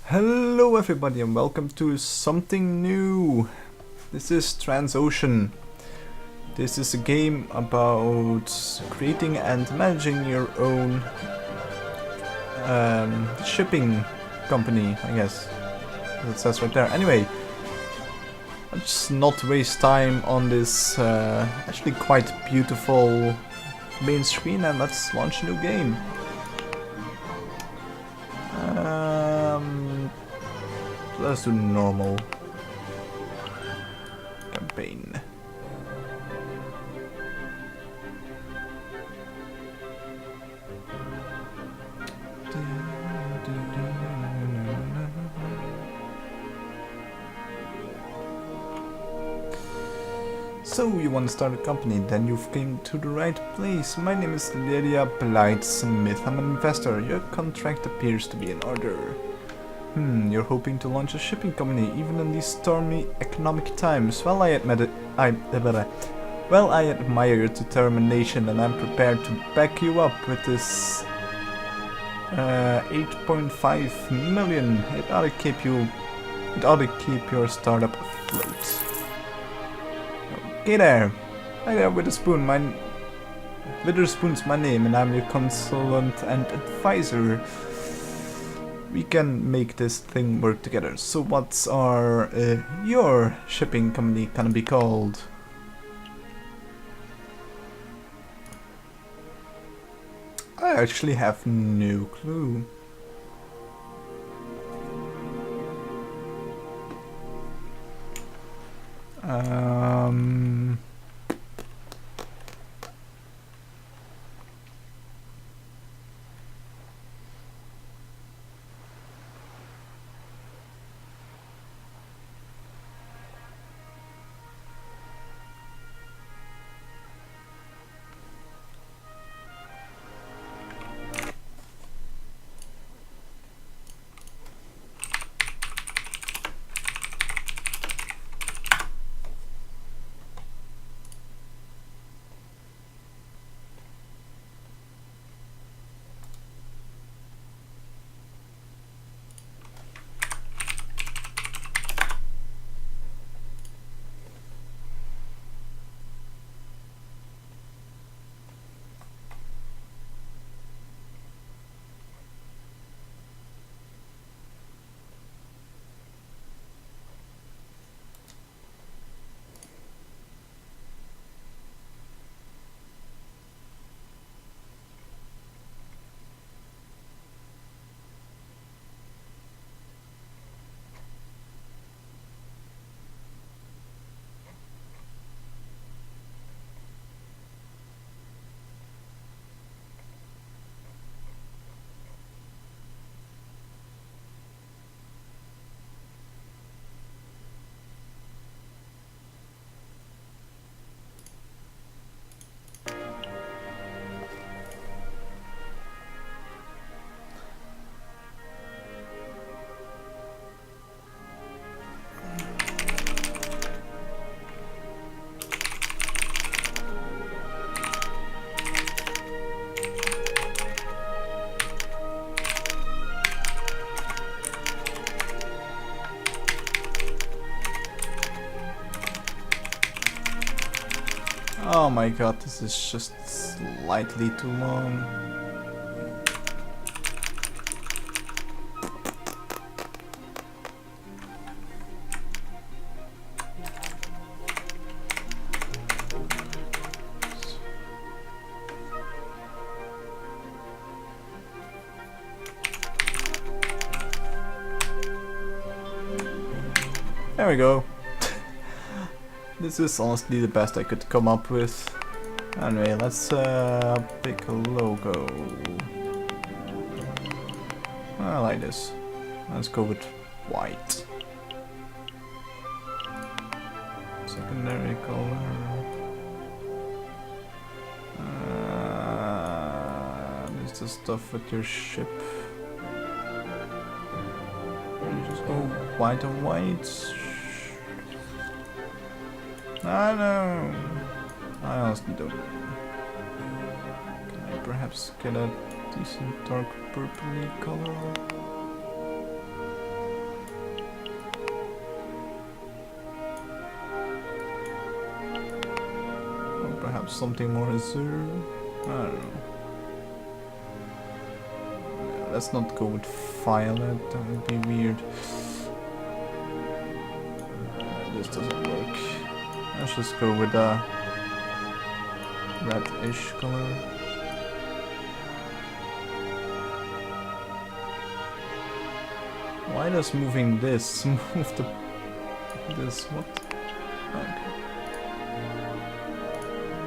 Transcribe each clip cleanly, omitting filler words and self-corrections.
Hello everybody and welcome to something new. This is Transocean. This is a game about creating and managing your own shipping company, I guess. It says right there. Anyway, let's not waste time on this actually quite beautiful main screen and let's launch a new game. Let's do normal campaign. So you want to start a company, then you've came to the right place. My name is Lydia Blythe-Smith. I'm an investor. Your contract appears to be in order. You're hoping to launch a shipping company even in these stormy economic times. Well, I admire your determination and I'm prepared to back you up with this 8.5 million. It ought to keep your startup afloat. Okay there. Hi there, Witherspoon. Witherspoon's my name and I'm your consultant and advisor. We can make this thing work together. So what's your shipping company gonna be called? I actually have no clue. Oh my god, this is just slightly too long. There we go. This is honestly the best I could come up with. Anyway, let's pick a logo. I like this. Let's go with white. Secondary color. This is the stuff with your ship. You just go white and white. I know. I honestly don't. Can I perhaps get a decent dark purpley color? Perhaps something more reserved? I don't know. Yeah, let's not go with violet, that would be weird. This doesn't work. Let's just go with a red-ish color. Why does moving this move this? What? Okay.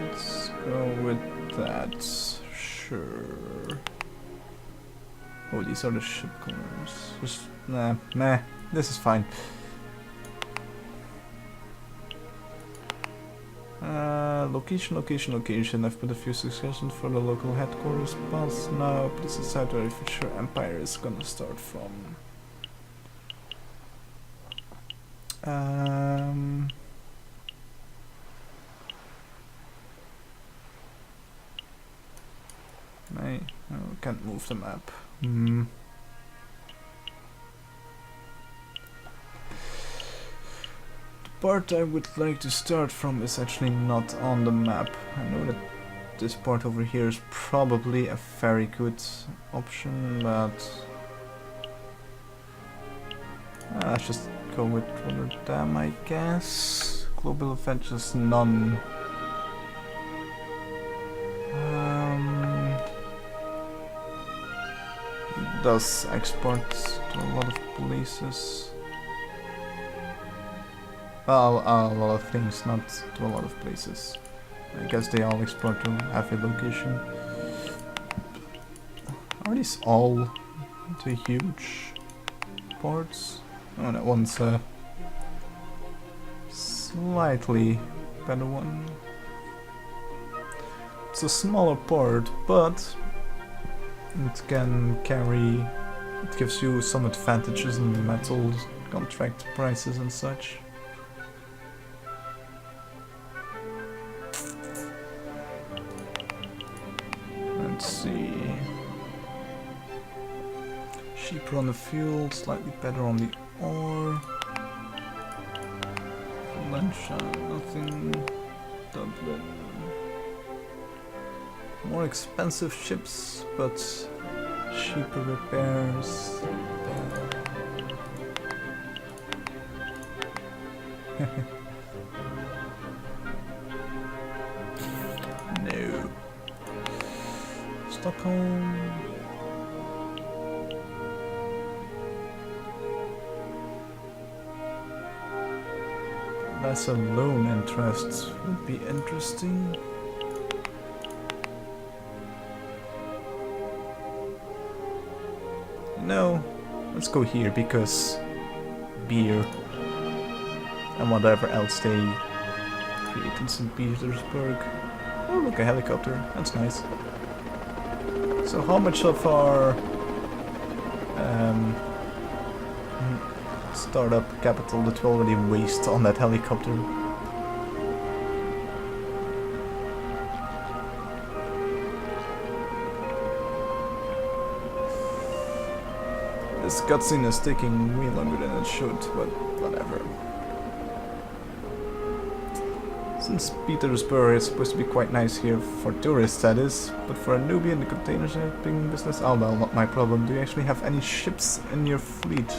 Let's go with that. Sure. Oh, these are the ship colors. Just nah. This is fine. Location. I've put a few suggestions for the local headquarters. But now, please decide where the future empire is gonna start from. I can't move the map. The part I would like to start from is actually not on the map. I know that this part over here is probably a very good option, but let's just go with Rotterdam, I guess. Global Adventures, none. Does export to a lot of places. Well, a lot of things, not to a lot of places. I guess they all export to every location. Are these all the huge ports? Oh, that one's a slightly better one. It's a smaller port, but it can carry. It gives you some advantages in the metal contract prices and such. Let's see. Cheaper on the fuel, slightly better on the ore. Valencia, nothing. Dublin. More expensive ships, but cheaper repairs. No. Stockholm. That's a loan interest. Would be interesting. No, let's go here because beer and whatever else they create in St. Petersburg. Oh, look, a helicopter. That's nice. So how much of our startup capital did we already waste on that helicopter? This cutscene is taking way longer than it should, but whatever. Since Petersburg is supposed to be quite nice here for tourists, that is, but for a newbie in the container shipping business, oh well, not my problem. Do you actually have any ships in your fleet?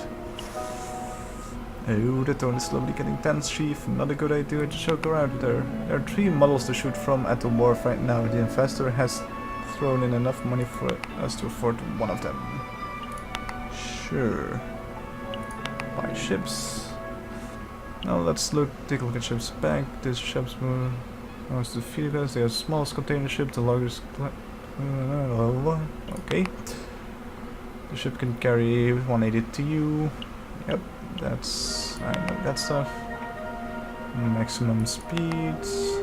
Oh, the tone is slowly getting tense, Chief. Not a good idea to choke around there. There are 3 models to shoot from at the wharf right now. The investor has thrown in enough money for us to afford one of them. Sure. Buy ships. Now let's take a look at ships back. This ship's wants to feed us. They are the smallest container ship, the largest. Okay. The ship can carry 180 TU. Yep, that's. I know that stuff. Maximum speeds.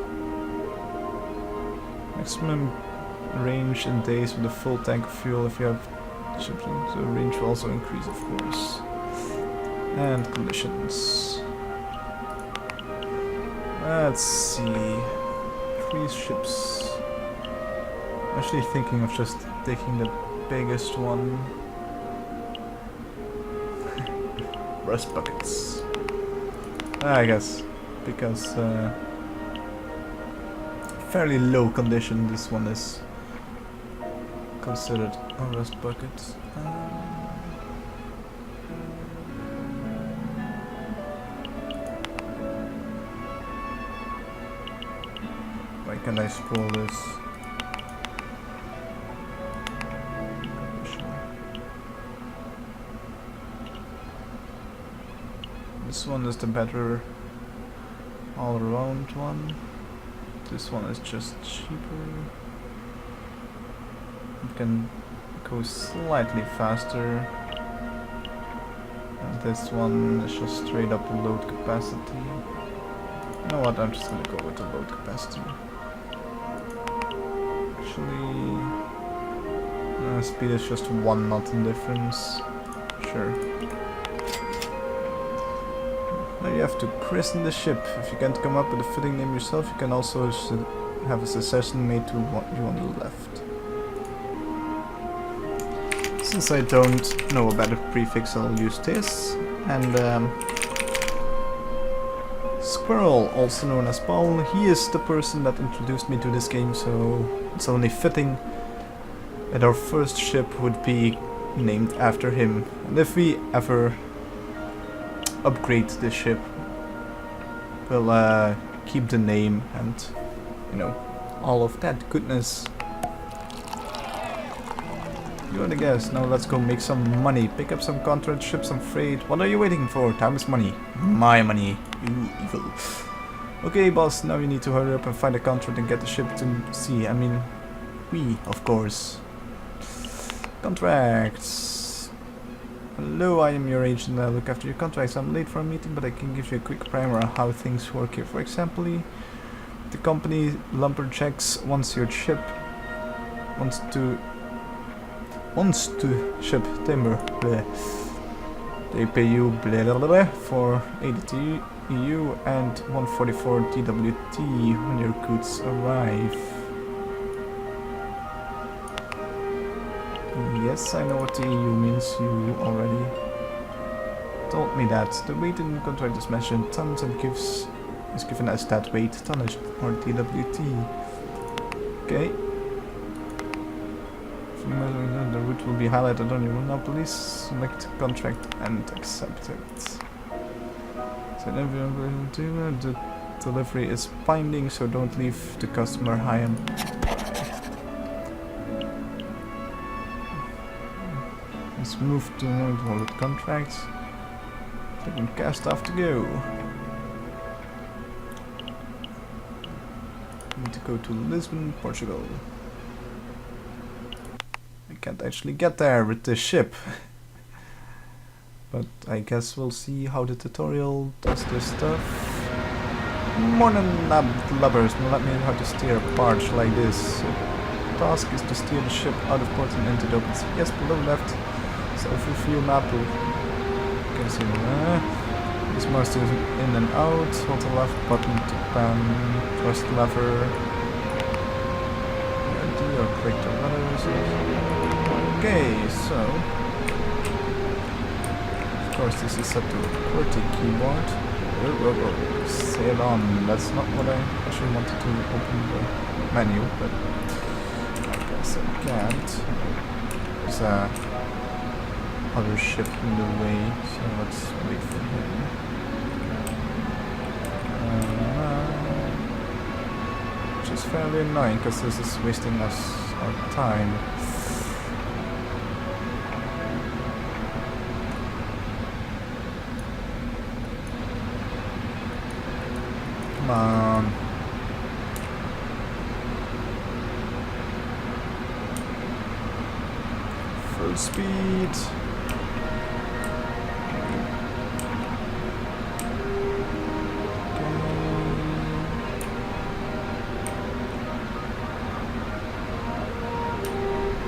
Maximum range in days with a full tank of fuel if you have ships. So range will also increase, of course. And conditions. Let's see. 3 ships. Actually thinking of just taking the biggest one. Rust buckets. I guess. Because fairly low condition this one is considered a rust bucket. Why can't I scroll this? This one is the better all-around one. This one is just cheaper. It can go slightly faster. And this one is just straight up load capacity. You know what, I'm just gonna go with the load capacity. Actually, speed is just 1 knot in difference. Sure. Now you have to christen the ship. If you can't come up with a fitting name yourself, you can also have a suggestion made to you on the left. Since I don't know about a prefix, I'll use this. And Squirrel, also known as Paul, he is the person that introduced me to this game, so it's only fitting that our first ship would be named after him. And if we ever upgrade the ship, we'll keep the name and, you know, all of that goodness. You are the guest. Now let's go make some money. Pick up some contract, ship some freight. What are you waiting for? Time is money. My money. You evil. Okay, boss. Now you need to hurry up and find a contract and get the ship to sea. I mean, we, of course. Contracts. Hello, I am your agent. I look after your contracts. I'm late for a meeting, but I can give you a quick primer on how things work here. For example, the company Lumberjacks wants your ship. Wants to ship timber. Bleh. They pay you blah, blah, blah, for 80 EU and 144 TWT when your goods arrive. Yes, I know what the EU means. You already told me that. The weight in the contract is mentioned tons and is given as that weight, tonnage or TWT. Okay. The route will be highlighted on your now. Please select contract and accept it. So the delivery is binding, so don't leave the customer high and let's move to wallet contracts. Taking cast off to go. Need to go to Lisbon, Portugal. Can't actually get there with the ship. But I guess we'll see how the tutorial does this stuff. Morning, lovers. Now let me know how to steer a barge like this. The task is to steer the ship out of port and into the open sea. Yes, below left. So if you view map, you can see this must in and out. Hold the left button to pan. Press the lever. Or click the letters. Okay, so of course this is set to a QWERTY keyboard. Sail on. That's not what I actually wanted to open the menu, but I guess I can't. There's a other ship in the way, so let's wait for him. Which is fairly annoying because this is wasting us our time. Come on. Full speed.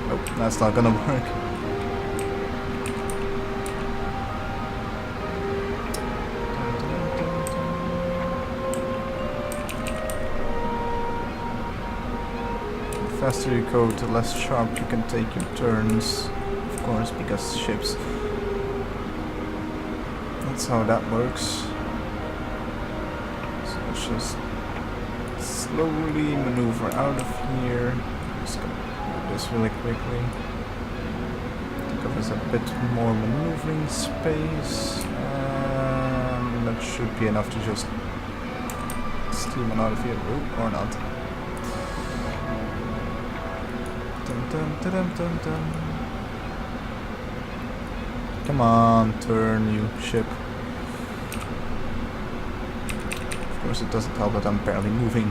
Nope, that's not gonna work. The faster you go, the less sharp you can take your turns, of course, because ships. That's how that works. So let's just slowly maneuver out of here. Just gonna do this really quickly. Covers a bit more maneuvering space. And that should be enough to just steam out of here. Ooh, or not. Dun, dun, dun, dun, dun, dun. Come on, turn, you ship. Of course it doesn't help that I'm barely moving.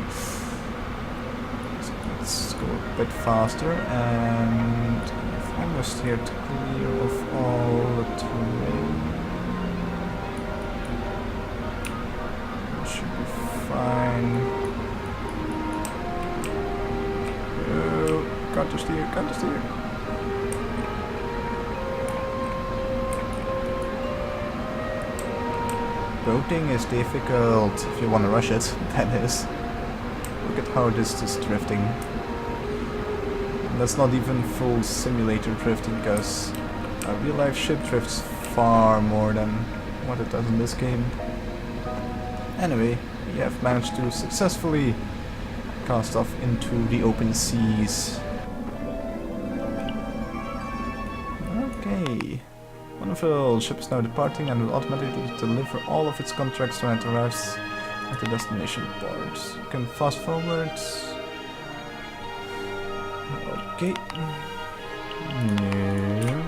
So let's go a bit faster, and I'm almost here to clear off all the terrain. That should be fine. Oh, counter steer, counter steer. Boating is difficult if you want to rush it, that is. Look at how this is drifting. And that's not even full simulator drifting, because a real life ship drifts far more than what it does in this game. Anyway, we have managed to successfully cast off into the open seas. Okay. Wonderful. Ship is now departing and will automatically deliver all of its contracts when it arrives at the destination port. You can fast forward. Okay. Yeah.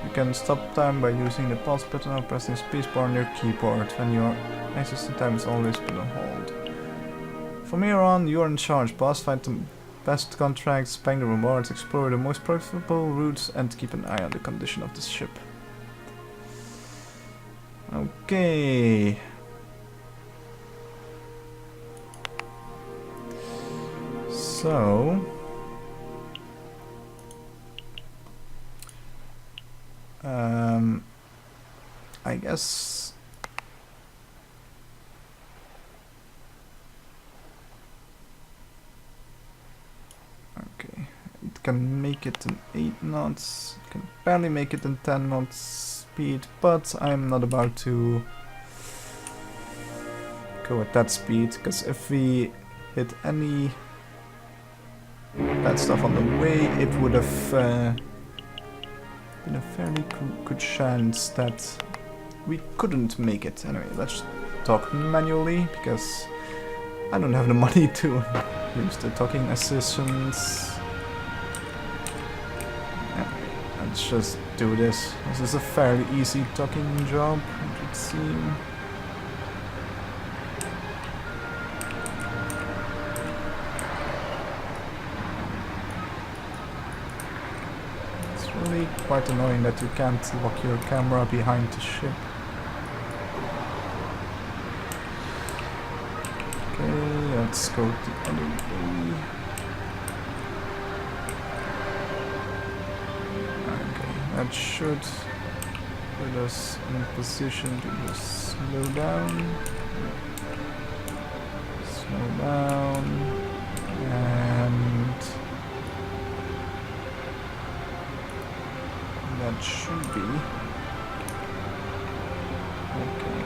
You can stop time by using the pause button or pressing spacebar on your keyboard. When your existing time is always put on hold. From here on, you are in charge, boss. Find the best contracts, bank the rewards, explore the most profitable routes, and keep an eye on the condition of the ship. Okay. So I guess okay, it can make it in 8 knots, it can barely make it in 10 knots speed, but I'm not about to go at that speed, because if we hit any bad stuff on the way, it would have been a fairly good chance that we couldn't make it. Anyway, let's talk manually, because I don't have the money to use the talking assistants. Anyway, let's just do this. This is a fairly easy talking job, it would seem. Really quite annoying that you can't lock your camera behind the ship. Okay, let's go the other way. Okay, that should put us in a position to just slow down. Slow down. And that should be okay.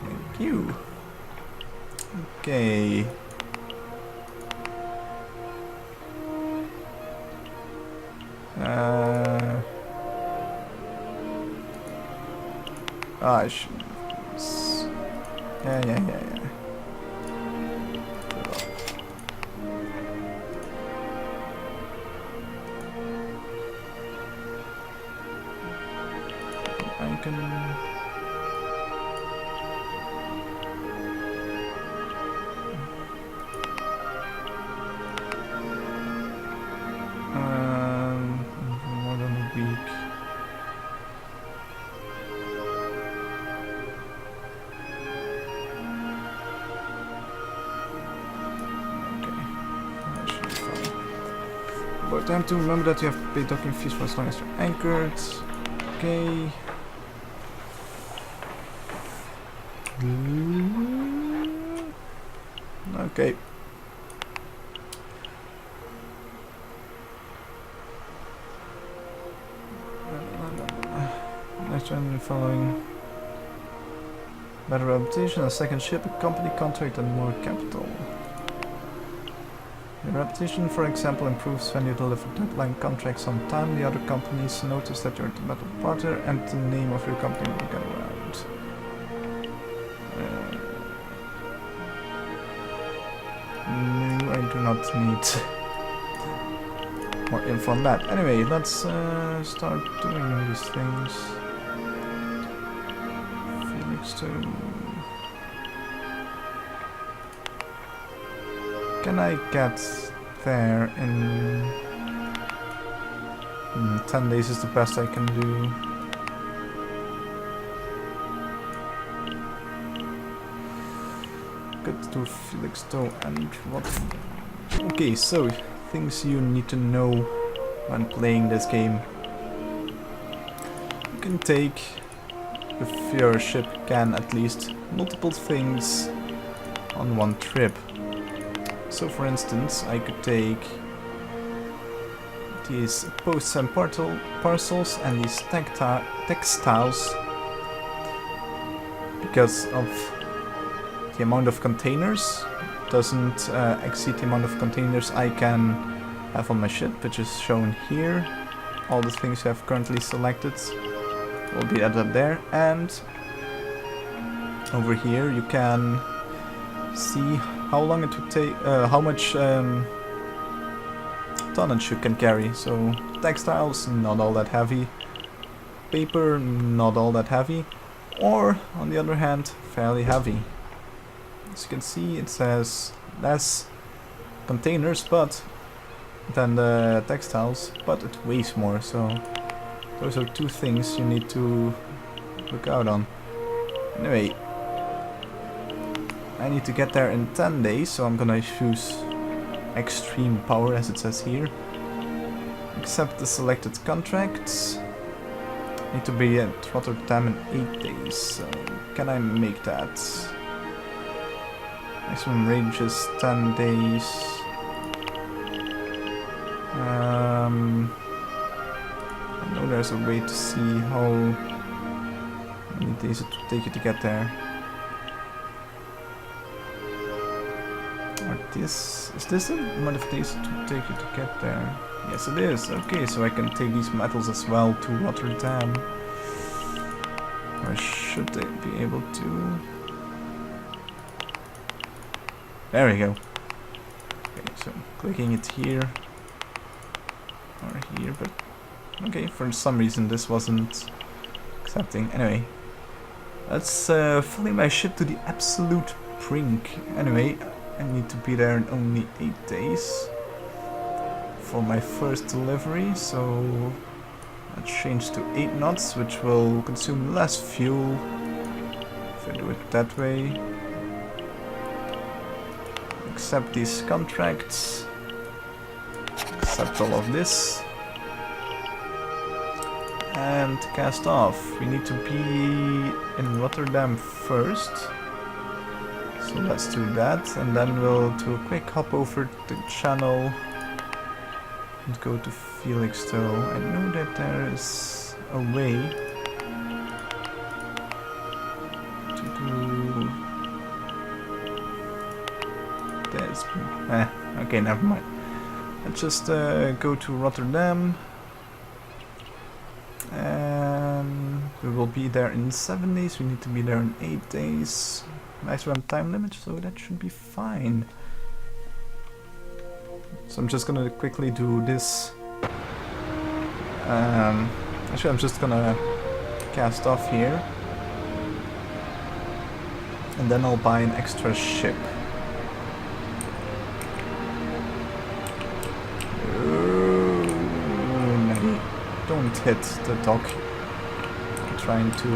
Thank you. Okay. I should. Yeah. I can. More than a week. Okay, that should be fine. But time to remember that you have to pay docking fees for as long as you're anchored. Okay. Okay. Let's externally following. Better reputation, a second ship, a company contract, and more capital. Your reputation, for example, improves when you deliver deadline contracts on time. The other companies notice that you're the metal partner, and the name of your company will get around. No, I do not need more info on that. Anyway, let's start doing these things. Felix to... Can I get there in 10 days is the best I can do. Good to Felix though, and what? Okay, so things you need to know when playing this game. You can take, if your ship can, at least multiple things on one trip. So for instance, I could take these posts and parcels and these textiles because of the amount of containers doesn't exceed the amount of containers I can have on my ship, which is shown here. All the things I have currently selected will be added there, and over here you can see how long it would take, how much tonnage you can carry. So textiles, not all that heavy. Paper, not all that heavy. Or, on the other hand, fairly heavy. As you can see, it says less containers than the textiles, but it weighs more. So those are two things you need to look out on. Anyway, I need to get there in 10 days, so I'm gonna use extreme power, as it says here. Accept the selected contracts. Need to be at Rotterdam in 8 days, so can I make that? Maximum range is 10 days. I know there's a way to see how many days it would take you to get there. Is this the amount of days it would take you to get there? Yes, it is. Okay, so I can take these metals as well to Rotterdam. Or should I be able to? There we go. Okay, so clicking it here or here, but okay, for some reason this wasn't accepting. Anyway, let's filling my ship to the absolute brink. Anyway, I need to be there in only 8 days for my first delivery, so let's change to 8 knots, which will consume less fuel if I do it that way. Accept these contracts, accept all of this, and cast off. We need to be in Rotterdam first. So let's do that, and then we'll do a quick hop over the channel and go to Felixstowe. I know that there is a way to do this. Okay, never mind. Let's just go to Rotterdam, and we will be there in 7 days. We need to be there in 8 days. Maximum time limit, so that should be fine. So I'm just gonna quickly do this. Actually, I'm just gonna cast off here, and then I'll buy an extra ship. No, don't hit the dock. I'm trying to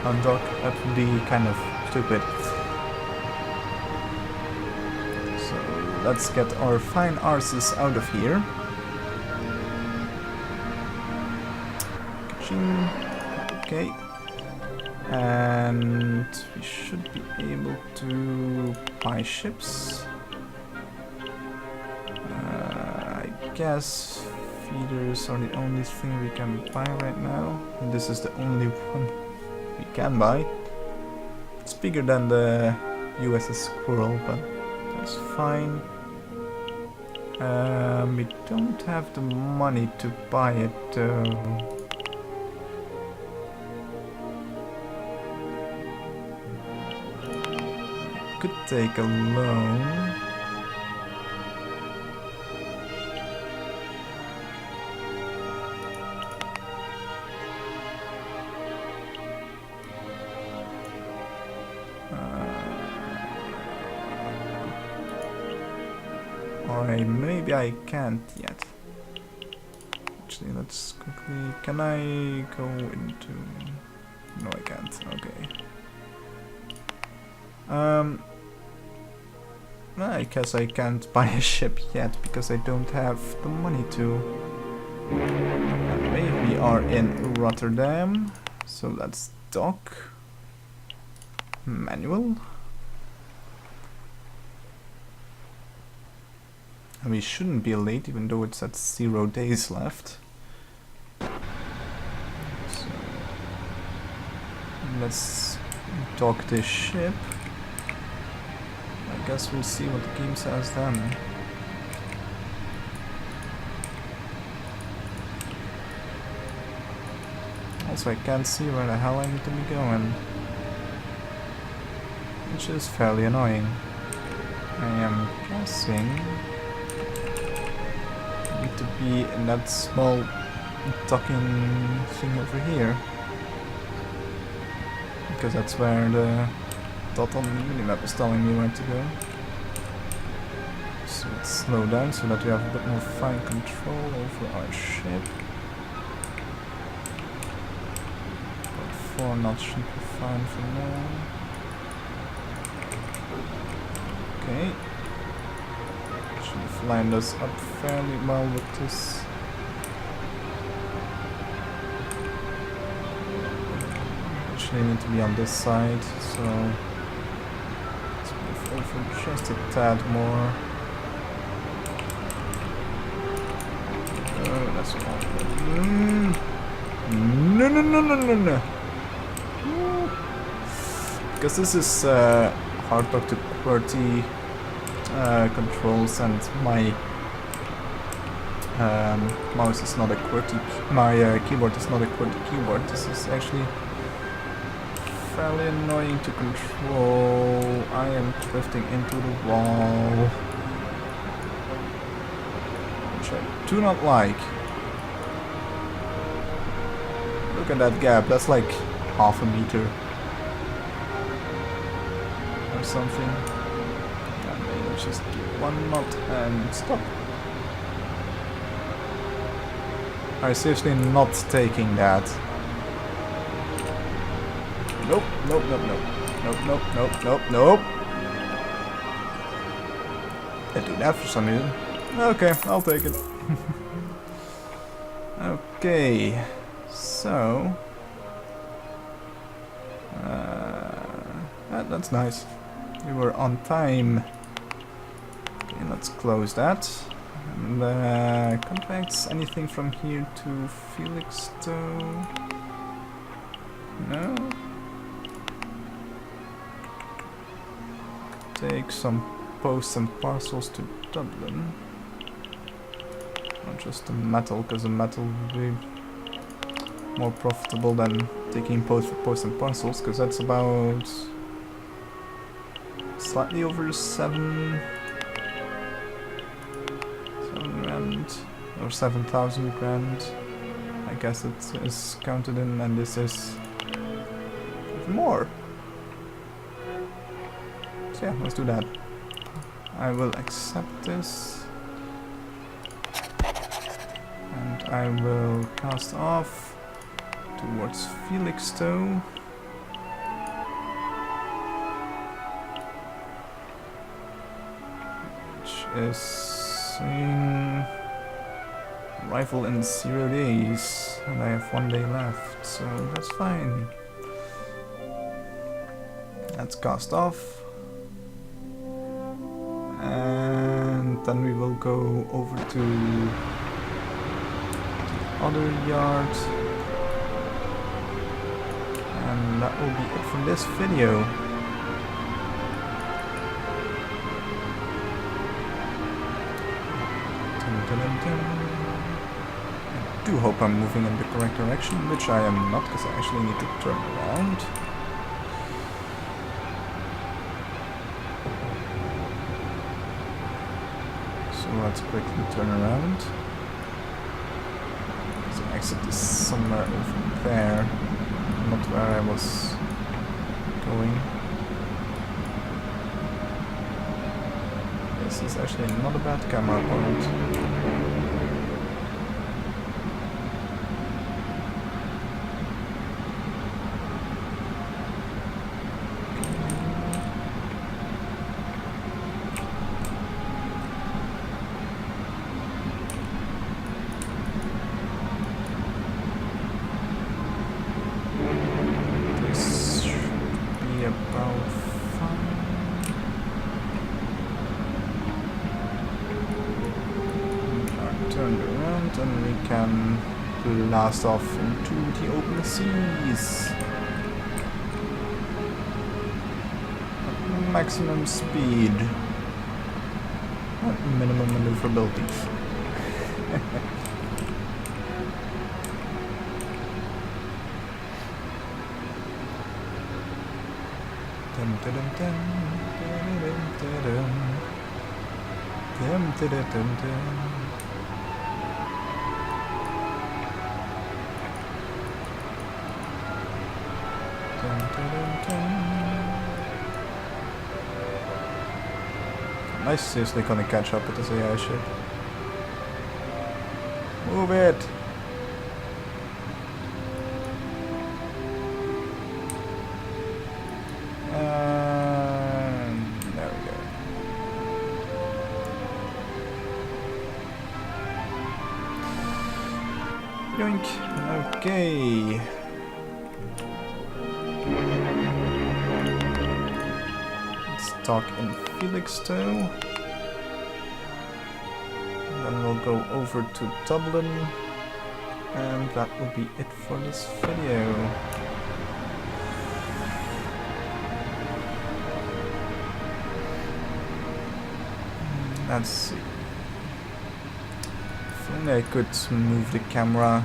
undock. That would be kind of stupid. So let's get our fine arses out of here. Okay. And we should be able to buy ships. I guess feeders are the only thing we can buy right now. And this is the only one we can buy. It's bigger than the USS Squirrel, but that's fine. We don't have the money to buy it though. Could take a loan. Or maybe I can't yet. Actually, let's quickly... Can I go into... No, I can't. Okay. I guess I can't buy a ship yet because I don't have the money to. Anyway, we are in Rotterdam, so let's dock. Manual. And we shouldn't be late even though it's at 0 days left. So let's dock this ship. I guess we'll see what the game says then. Also, I can't see where the hell I need to be going, which is fairly annoying. I am guessing I need to be in that small docking thing over here, because that's where the dot on the minimap is telling me where to go. So let's slow down so that we have a bit more fine control over our ship. About 4 knots should be fine for now. Okay. Should have lined us up fairly well with this. Actually need to be on this side, so over just a tad more. Oh, that's all. No, no, no, no, no, no. Because this is hard dock to QWERTY controls, and my mouse is not a QWERTY. My keyboard is not a QWERTY keyboard. This is actually fairly annoying to control. I am drifting into the wall, which I do not like. Look at that gap, that's like half a meter or something. And maybe just do 1 knot and stop. I'm seriously not taking that. Nope, nope, nope, nope. Nope, nope, nope, nope, nope. I do that for some reason. Okay, I'll take it. Okay, so... that's nice. We were on time. Okay, let's close that. And contacts, anything from here to Felixstowe? No? Take some posts and parcels to Dublin. Not just the metal, because the metal will be more profitable than taking posts and parcels, because that's about slightly over 7 grand or 7,000 grand. I guess it is counted in, and this is even more. So yeah, let's do that. I will accept this, and I will cast off towards Felixstowe. Which is saying arrival in 0 days, and I have 1 day left, so that's fine. Let's cast off. And then we will go over to other yard. And that will be it for this video. Dun, dun, dun, dun. I do hope I'm moving in the correct direction, which I am not, because I actually need to turn around. So let's quickly turn around. So exit is somewhere over there, not where I was going. This is actually not a bad camera point. And we can blast off into the open seas at maximum speed at minimum maneuverability. Dum dum dum dum dum dum dum dum. Nice, seriously gonna catch up with this AI ship. Move it! And there we go. Yoink! Okay. Dock in Felixstowe. Then we'll go over to Dublin, and that will be it for this video. Let's see. If only I could move the camera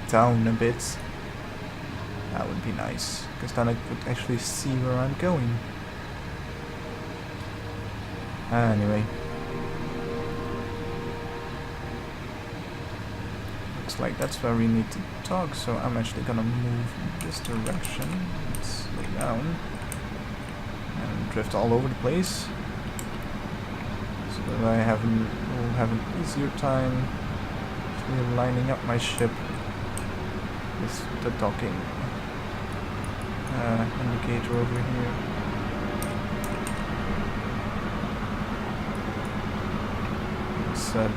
down a bit. That would be nice, because then I could actually see where I'm going. Anyway, looks like that's where we need to talk, so I'm actually gonna move in this direction. Let's slow down and drift all over the place, so that I will have an easier time actually lining up my ship with the docking indicator over here.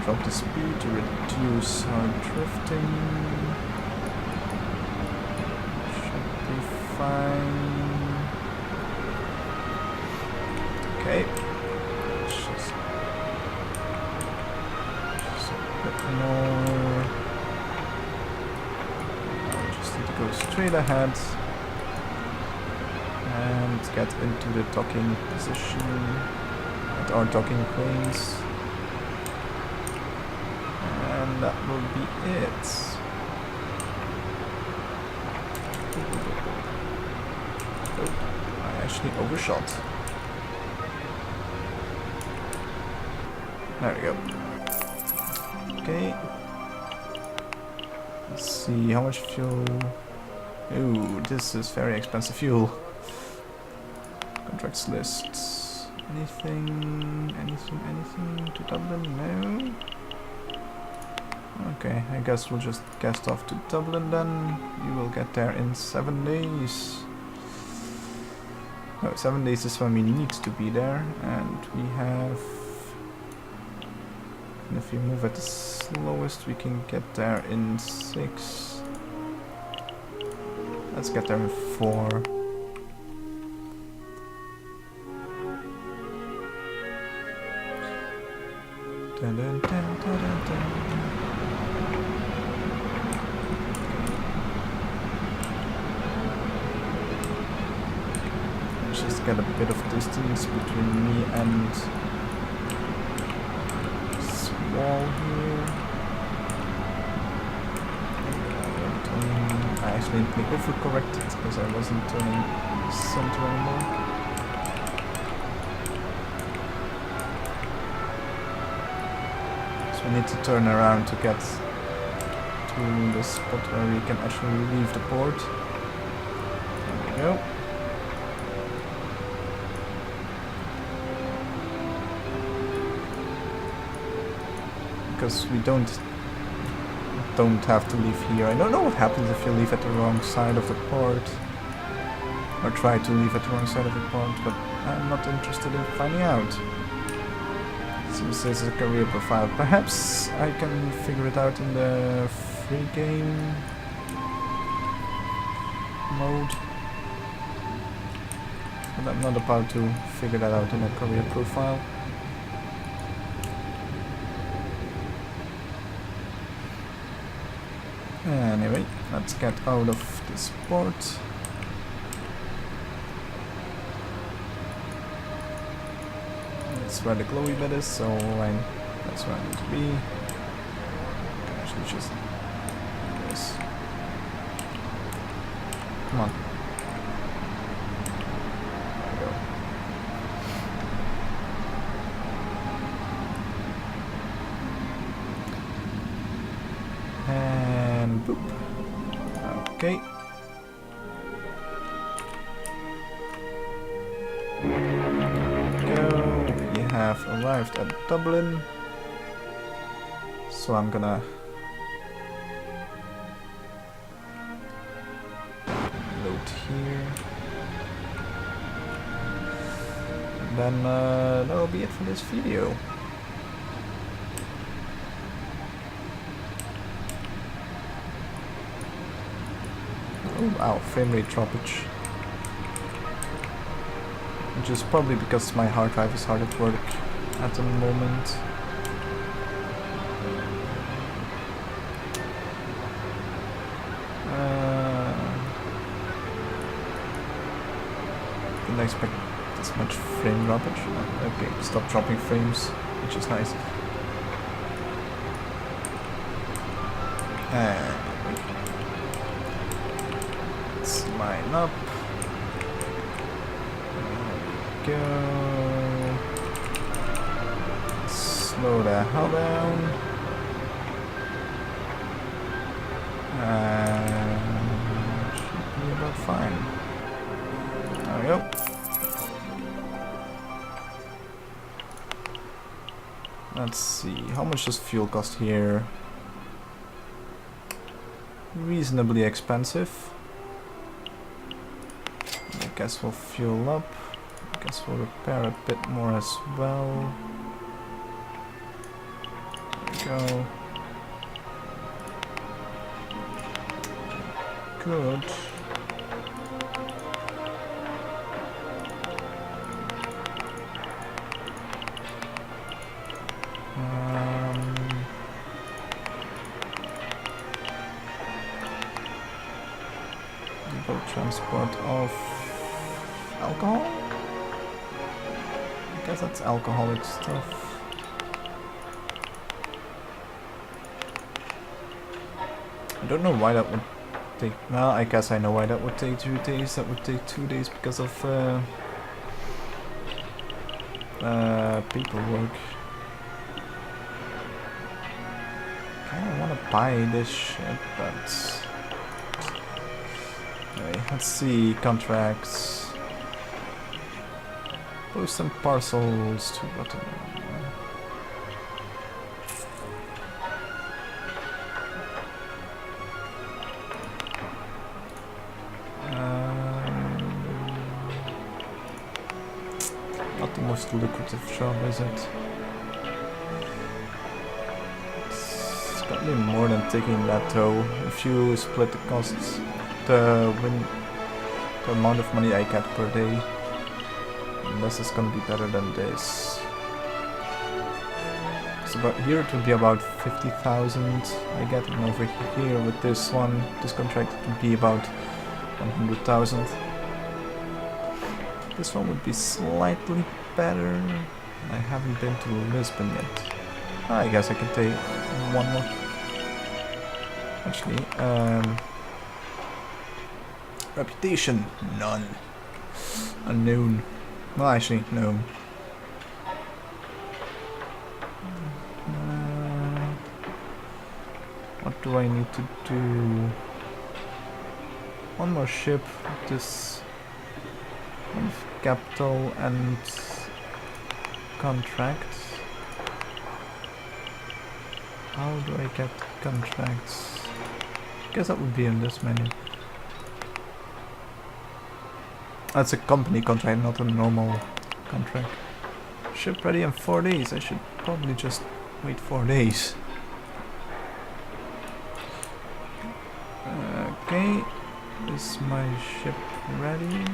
Drop the speed to reduce our drifting. Should be fine. Okay. Just a bit more. I just need to go straight ahead and get into the docking position at our docking place. And that will be it. Oh, I actually overshot. There we go. Okay. Let's see how much fuel. Ooh, this is very expensive fuel. Contracts lists. Anything to Dublin? No. Okay, I guess we'll just cast off to Dublin then. We will get there in 7 days. No, 7 days is when we need to be there, and we have... And if we move at the slowest, we can get there in 6. Let's get there in 4. Dun, dun, dun, dun, dun, dun. just get a bit of distance between me and this wall here. I actually overcorrected because I wasn't turning center anymore. So we need to turn around to get to the spot where we can actually leave the port. There we go. Because we don't have to leave here. I don't know what happens if you leave at the wrong side of the port, or try to leave at the wrong side of the port, but I'm not interested in finding out. Since this is a career profile, perhaps I can figure it out in the free game mode, but I'm not about to figure that out in a career profile. Anyway, let's get out of this port. That's where the glowy bit is, so that's where I need to be. Actually, just this. Come on. There we go. And boop. Okay. Have arrived at Dublin, so I'm gonna load here, and then that'll be it for this video. Oh wow, frame rate droppage. Which is probably because my hard drive is hard at work at the moment. Didn't expect this much frame droppage. Okay, stop dropping frames, which is nice. Let's line up. Go. Slow the hell down. Should be about fine. There we go. Let's see, how much does fuel cost here? Reasonably expensive. I guess we'll fuel up. I guess we'll repair a bit more as well. There we go. Good. Transport of alcohol? I guess that's alcoholic stuff. I don't know why that would take... Well, I guess I know why that would take 2 days. That would take 2 days because of paperwork. I kinda wanna buy this shit, but... Anyway, let's see, contracts. Post and parcels to button. Not the most lucrative job, is it? It's gotta be more than taking that though. If you split the costs, the amount of money I get per day, and this is gonna be better than this. So about here it would be about 50,000 I get, and over here with this one, this contract, it would be about 100,000. This one would be slightly better. I haven't been to Lisbon yet. I guess I can take one more. Actually, reputation, none. Unknown. Well, actually, no. What do I need to do? One more ship. This with capital and contracts. How do I get contracts? I guess that would be in this menu. That's a company contract, not a normal contract. Ship ready in 4 days. I should probably just wait 4 days. Okay, is my ship ready?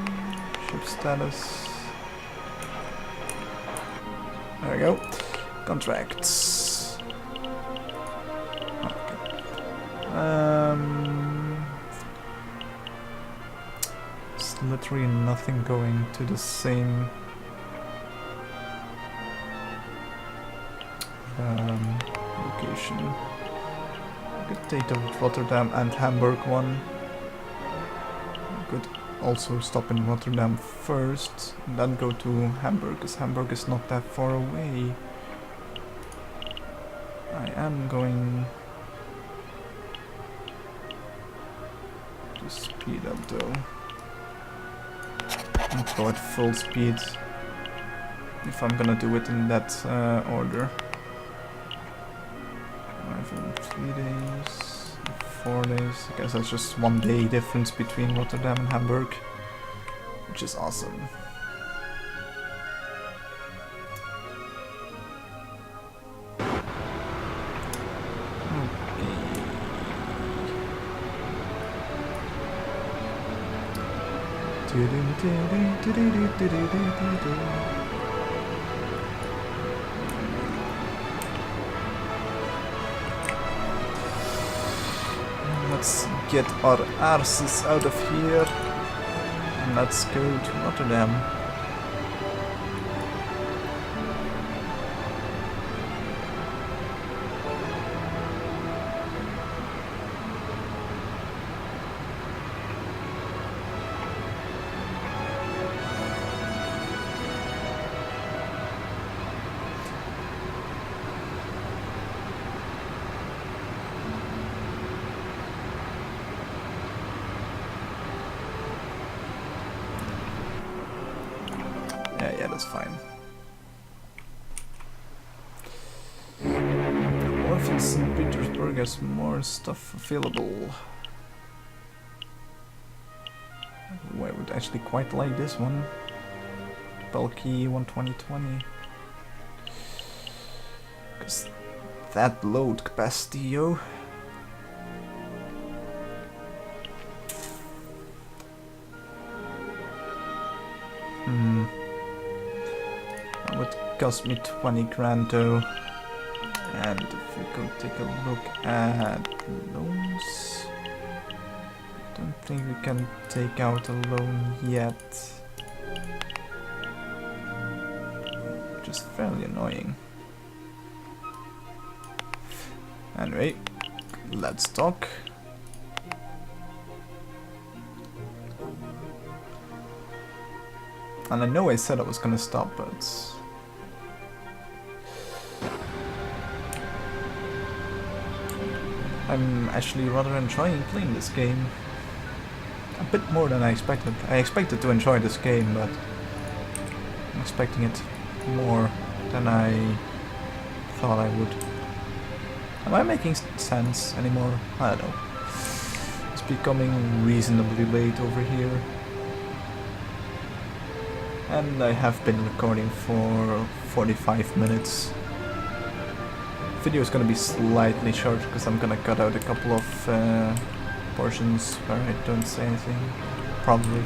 Ship status. There we go. Contracts. Okay. There's literally nothing going to the same location. I could take the Rotterdam and Hamburg one. I could also stop in Rotterdam first and then go to Hamburg, because Hamburg is not that far away. I am going to speed up though. Let's go at full speed if I'm gonna do it in that order. In 3 days, 4 days. I guess that's just 1 day difference between Rotterdam and Hamburg, which is awesome. Let's get our arses out of here and let's go to Rotterdam. Yeah, that's fine. Wharf in St. Petersburg has more stuff available. Oh, I would actually quite like this one. Bulky 12020. Because that load capacity, yo. That would cost me 20 grand though. And if we go take a look at loans, I don't think we can take out a loan yet. Which is fairly annoying. Anyway, let's talk. And I know I said I was gonna stop, but I'm actually rather enjoying playing this game. A bit more than I expected. I expected to enjoy this game, but I'm expecting it more than I thought I would. Am I making sense anymore? I don't know. It's becoming reasonably late over here. And I have been recording for 45 minutes. Video is gonna be slightly short because I'm gonna cut out a couple of portions where I don't say anything. Probably.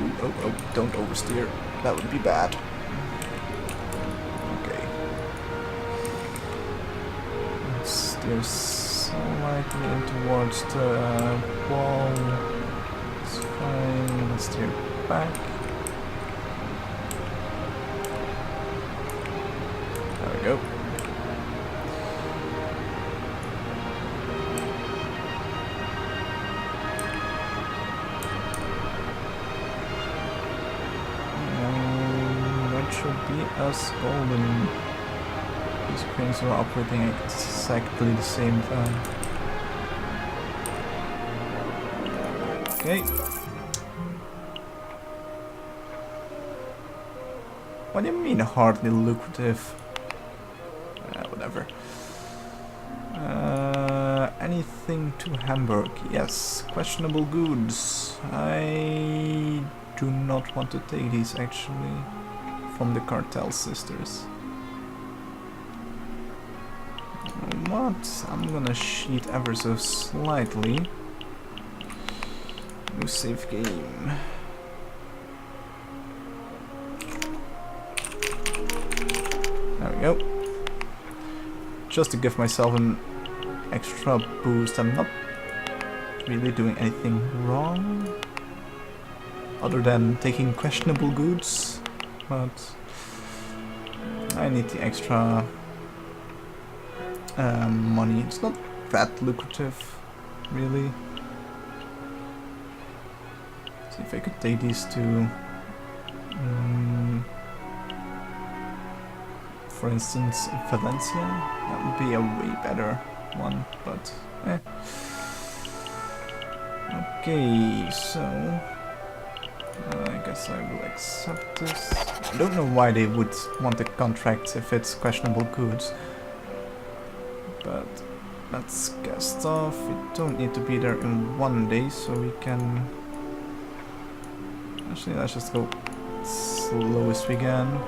Ooh, oh, don't oversteer. That would be bad. Okay. Let's steer slightly in towards the wall. It's fine. Let's steer back. There we go. That should be us golden. These cranes are operating at exactly the same time. Okay. What do you mean hardly lucrative? Whatever. Anything to Hamburg? Yes. Questionable goods. I do not want to take these actually from the cartel sisters. What? I'm gonna cheat ever so slightly. New save game. There we go. Just to give myself an extra boost. I'm not really doing anything wrong other than taking questionable goods, but I need the extra money. It's not that lucrative, really. See if I could take these to, for instance, Valencia. That would be a way better one, but eh. Okay, so I guess I will accept this. I don't know why they would want a contract if it's questionable goods. But let's get stuff. We don't need to be there in 1 day, so we can... Actually, let's just go slow as we can.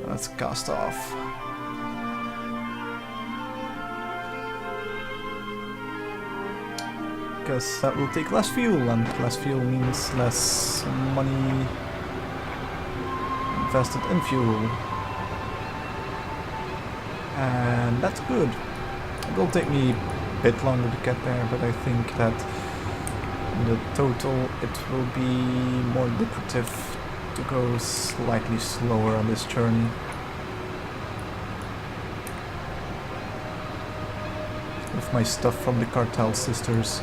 Let's cast off. Because that will take less fuel, and less fuel means less money invested in fuel. And that's good. It will take me a bit longer to get there, but I think that in the total it will be more lucrative to go slightly slower on this journey. With my stuff from the cartel sisters.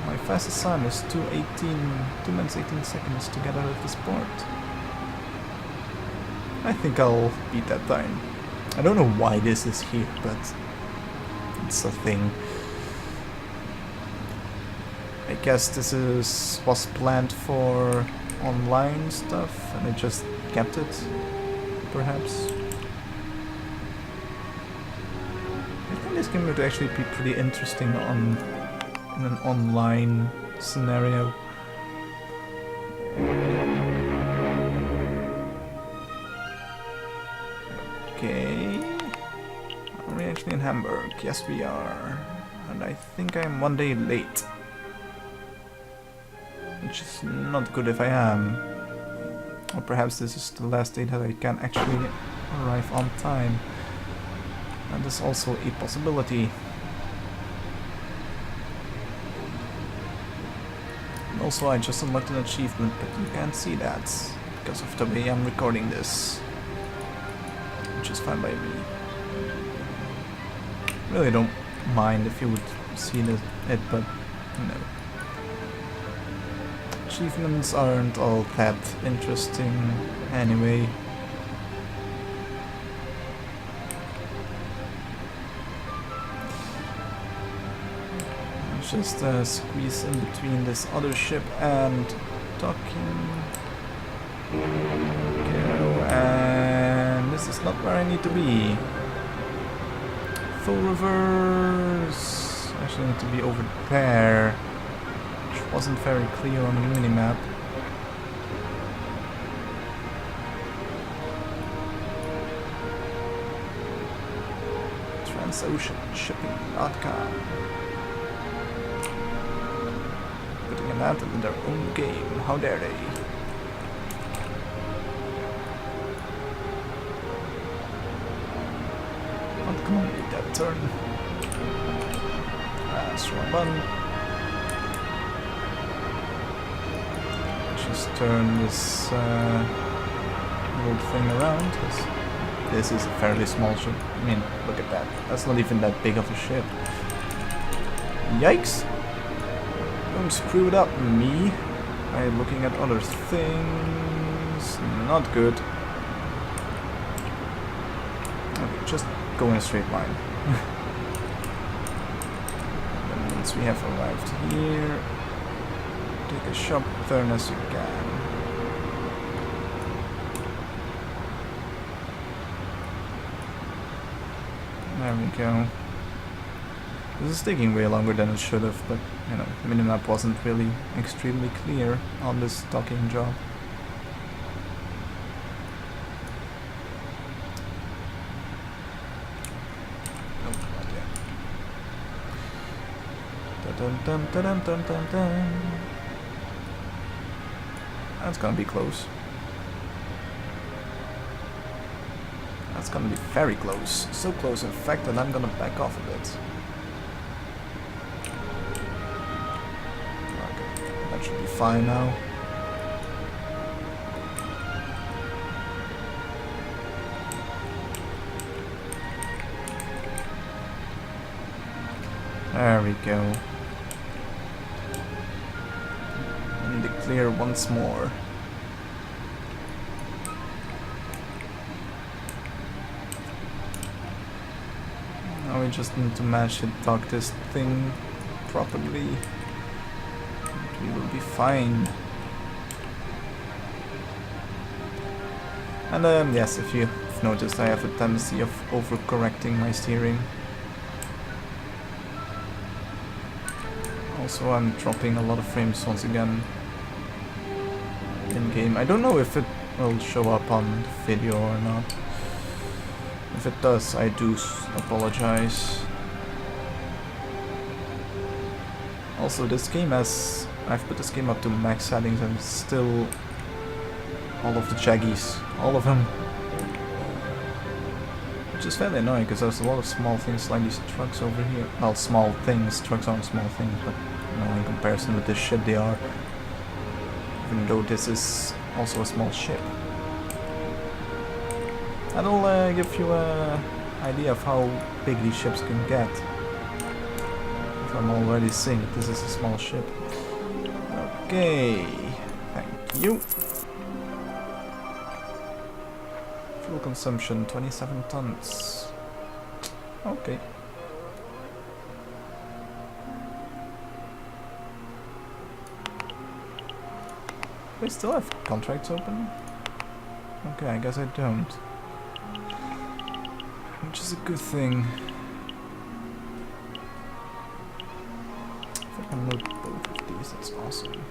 My fastest time is 2 minutes 18 seconds to get out of this port. I think I'll beat that time. I don't know why this is here, but it's a thing. I guess this was planned for online stuff and I just kept it, perhaps. I think this game would actually be pretty interesting in an online scenario. Okay. Are we actually in Hamburg? Yes, we are. And I think I'm 1 day late. Which is not good if I am. Or perhaps this is the last day that I can actually arrive on time. And that's also a possibility. Also, I just unlocked an achievement, but you can't see that because of the way I'm recording this, which is fine by me. Really don't mind if you would see it, but no. Achievements aren't all that interesting anyway. Just squeeze in between this other ship and docking. Go, and this is not where I need to be. Full reverse. Actually, I need to be over there, which wasn't very clear on the minimap. Transocean shipping.com. Putting an ad in their own game. How dare they? come on, make that turn. That's wrong button. Just turn this little thing around. This is a fairly small ship. I mean, look at that. That's not even that big of a ship. Yikes! Don't screw it up, me. By looking at other things. Not good. Okay, just go in a straight line. And once we have arrived here, take a sharp turn as you can. There we go. This is taking way longer than it should have, but you know, the minimap wasn't really extremely clear on this docking job. Oh, not yet. Dun-dun-dun-dun-dun-dun-dun. That's gonna be close. That's gonna be very close. So close, in fact, that I'm gonna back off a bit. Okay, that should be fine now. There we go. And the clear once more. Now we just need to mash it, dock this thing properly. And we will be fine. And yes, if you've noticed, I have a tendency of overcorrecting my steering. Also, I'm dropping a lot of frames once again in game. I don't know if it will show up on the video or not. If it does, I do apologize. Also, this game has... I've put this game up to max settings and still... all of the jaggies. All of them. Which is fairly annoying, because there's a lot of small things like these trucks over here. Well, small things. Trucks aren't small things, but you know, in comparison with this ship they are. Even though this is also a small ship. That'll give you an idea of how big these ships can get. If I'm already saying that this is a small ship. Okay, thank you. Fuel consumption 27 tons. Okay. Do I still have contracts open? Okay, I guess I don't. Which is a good thing. If I can load both of these, that's awesome.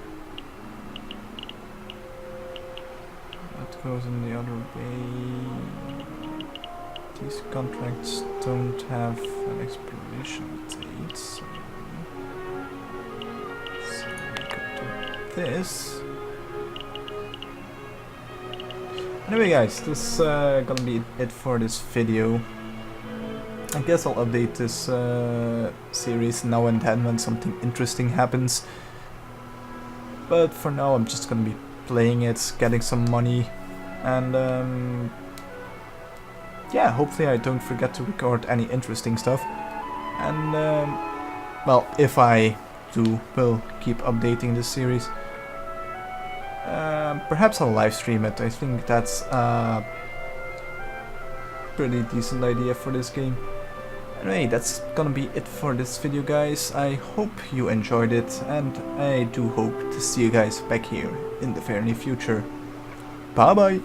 That goes in the other way. These contracts don't have an expiration date, so we could do this. Anyway guys, this is gonna be it for this video. I guess I'll update this series now and then when something interesting happens. But for now I'm just gonna be playing it, getting some money, and yeah, hopefully I don't forget to record any interesting stuff. And well, if I do, we'll keep updating this series. Perhaps I'll live stream it. I think that's a pretty decent idea for this game. Anyway, that's gonna be it for this video guys. I hope you enjoyed it, and I do hope to see you guys back here in the very near future. Bye bye!